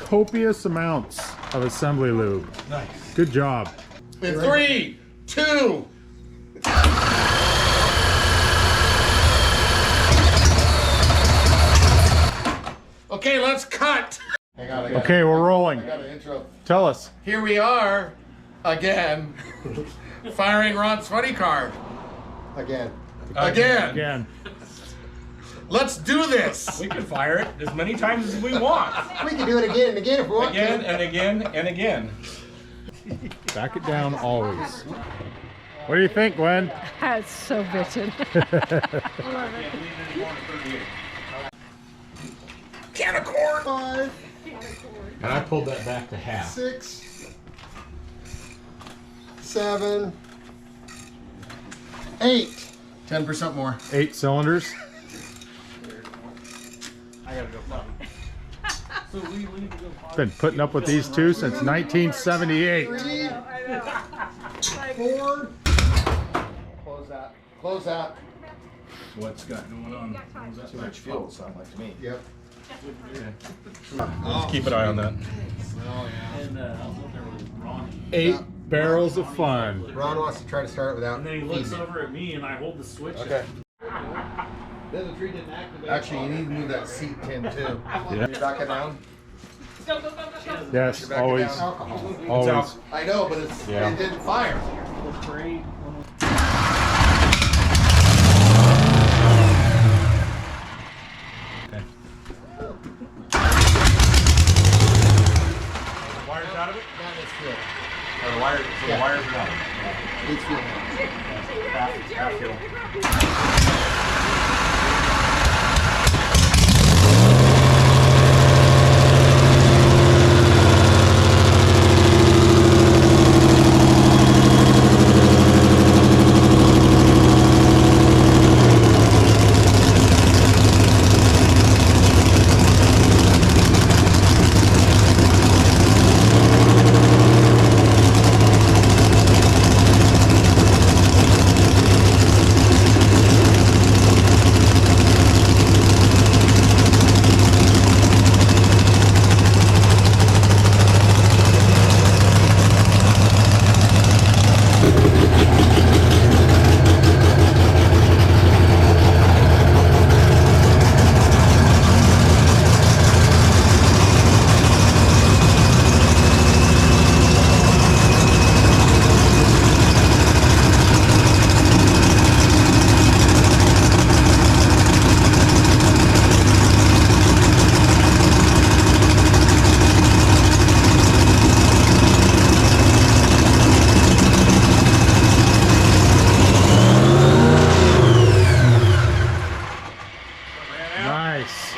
copious amounts of assembly lube. Nice. Good job. In 3, 2. Okay, let's cut. Hang on, Okay, we're rolling. I got an intro. Tell us. Here we are again, firing Ron's funny card. Again. Let's do this. We can fire it as many times as we want. We can do it again and again if we want Again to. and again and again. Back it down always. What do you think, Gwen? That's so bitchin'. Can of corn. 5, And I pulled that back to half. 6, 7, 8. 10% more. 8 cylinders. I gotta go potty. So we leave to go potty. Been putting up with these two since 1978. 3, 4. Close that. Close that. What's got going on? Too much fuel, sounds like to me. Yep. Let's keep an eye on that. And I was up there with Ronnie. 8 barrels of fun. Ron wants to try to start it without. And then he looks over at me and I hold the switch. Okay. Then the tree didn't activate. Actually, you need to move that seat tin too. Yeah. Back it down. Yes, Back it always. down. Alcohol. Always. I know, but it's, Yeah. it didn't fire. Wires out of it? That is fuel. Or the wires, so the wires are out. It's fuel. Half fuel. Nice.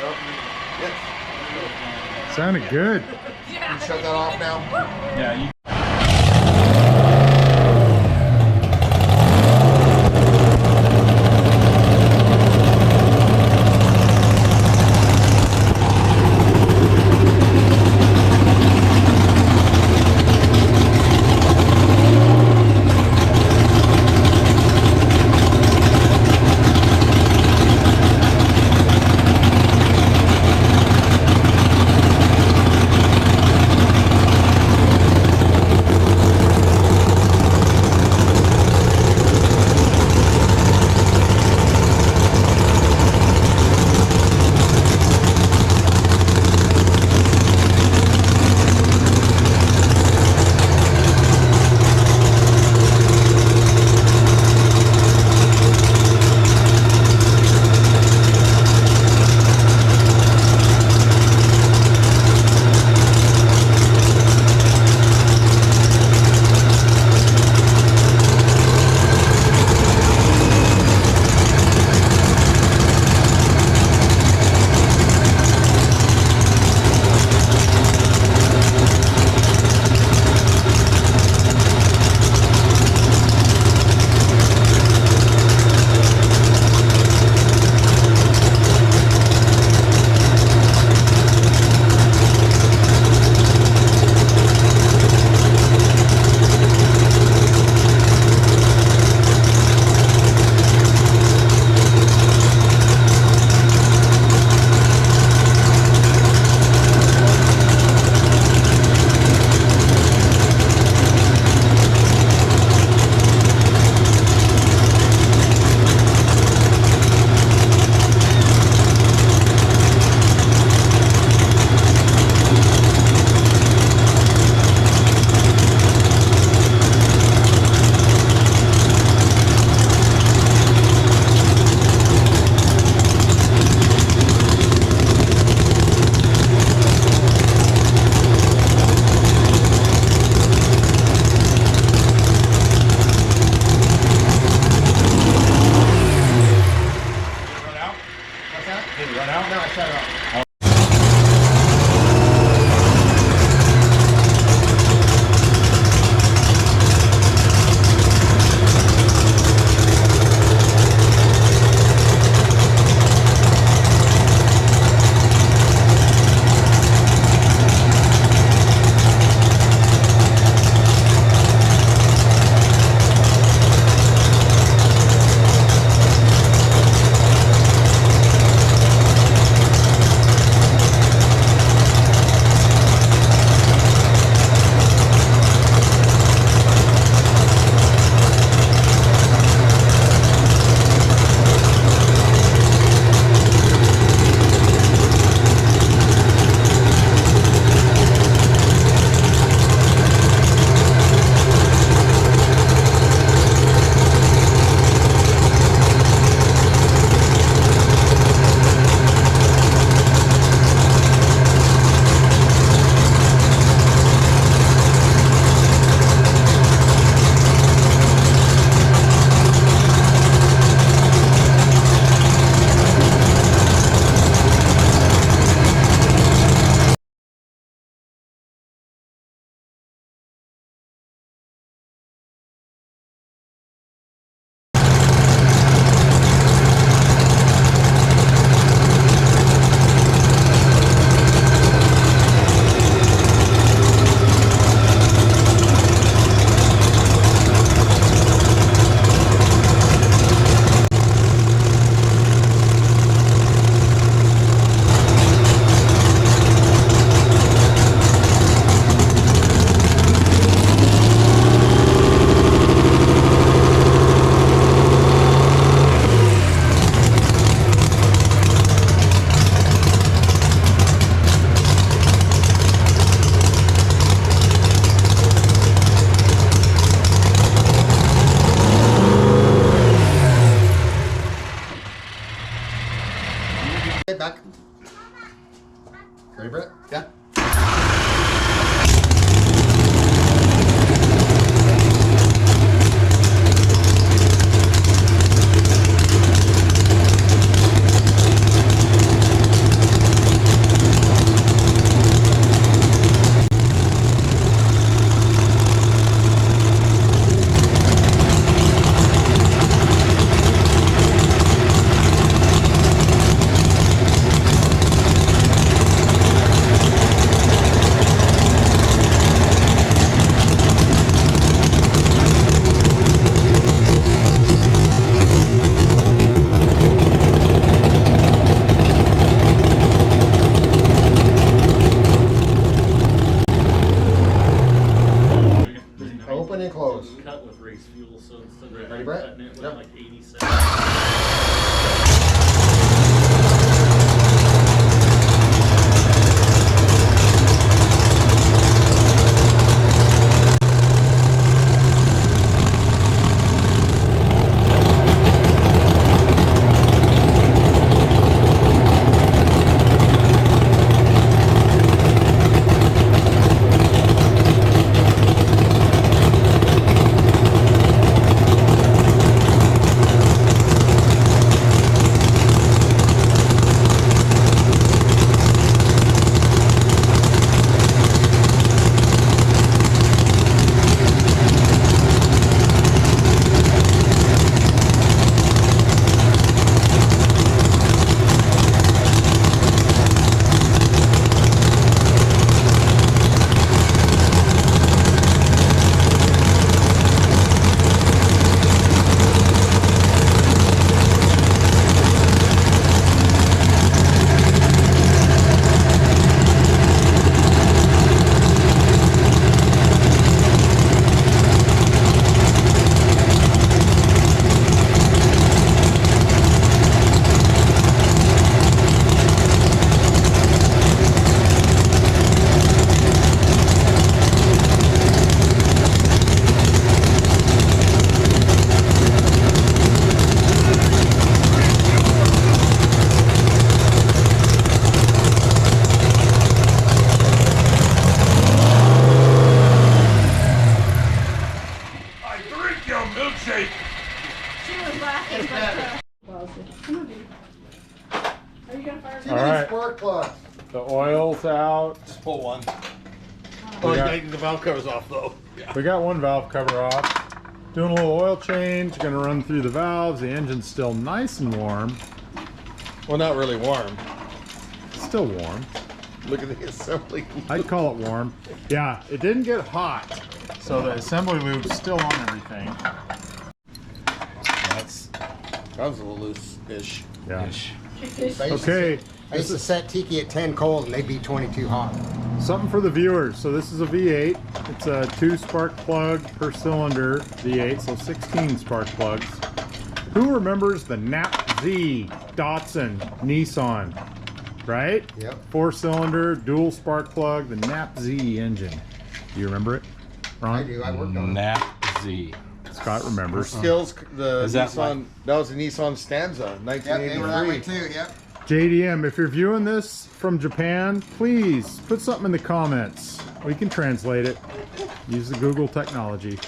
Sounded good. You shut that off now? Yeah, you. increase fuel, so instead of Ready, Brett? cutting it with Yep. like 86. Too All many right. spark plugs. The oil's out. Just pull one. We Oh, got- the valve cover's off though. We got one valve cover off. Doing a little oil change. Gonna run through the valves. The engine's still nice and warm. Well, not really warm. Still warm. Look at the assembly. I'd call it warm. Yeah, it didn't get hot. So the assembly lube's still on everything. That was a little loose-ish. Yeah. Okay. Okay, I used to set Tiki at 10 cold and they'd be 22 hot. something for the viewers. So this is a V8. It's a 2 spark plug per cylinder V8, so 16 spark plugs. Who remembers the Nap Z Datsun Nissan? Right? Yep. 4-cylinder, dual spark plug, the Nap Z engine. Do you remember it, Ron? I do. I worked on it. Nap Z. Scott remembers. Skills, the Is that Nissan, that was a Nissan Stanza, Yep, they were that way 1983. too. Yep. JDM, if you're viewing this from Japan, please put something in the comments. We can translate it. Use the Google technology.